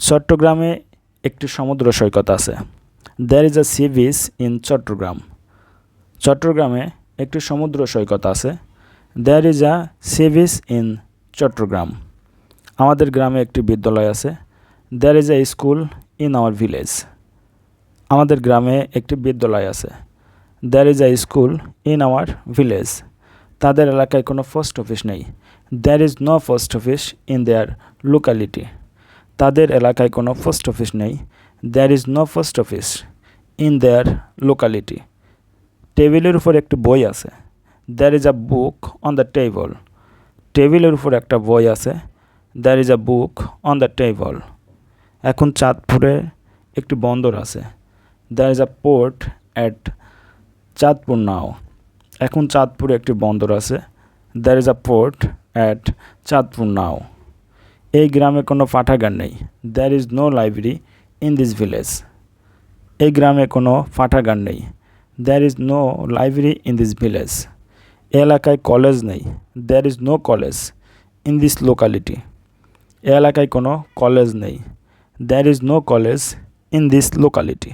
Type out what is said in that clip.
চট্টগ্রামে একটি সমুদ্র সৈকত আছে। There is a sea beach in Chittagong. চট্টগ্রামে একটি সমুদ্র সৈকত আছে। There is a sea beach in Chittagong. আমাদের গ্রামে একটি বিদ্যালয় আছে। There is a school in our village. আমাদের গ্রামে একটি বিদ্যালয় আছে। There is a school in our village. তাদের এলাকায় কোনো পোস্ট অফিস নেই। There is no post office in their locality. তাদের এলাকায় কোনো পোস্ট অফিস নেই। There is no post office in their locality. টেবিলের উপর একটি বই আছে। There is a book on the table. টেবিলের উপর একটা বই আছে। There is a book on the table. এখন চাঁদপুরে একটি বন্দর আছে। There is a port at Chandpur now. এখন চাঁদপুরে একটি বন্দর আছে। There is a port at Chandpur now. এই গ্রামে কোনো পাঠাগার নেই। There is no library in this village. এই গ্রামে কোনো পাঠাগার নেই। There is no library in this village. এলাকায় কলেজ নেই। There is no college in this locality. এলাকায় কোনো কলেজ নেই। There is no college in this locality.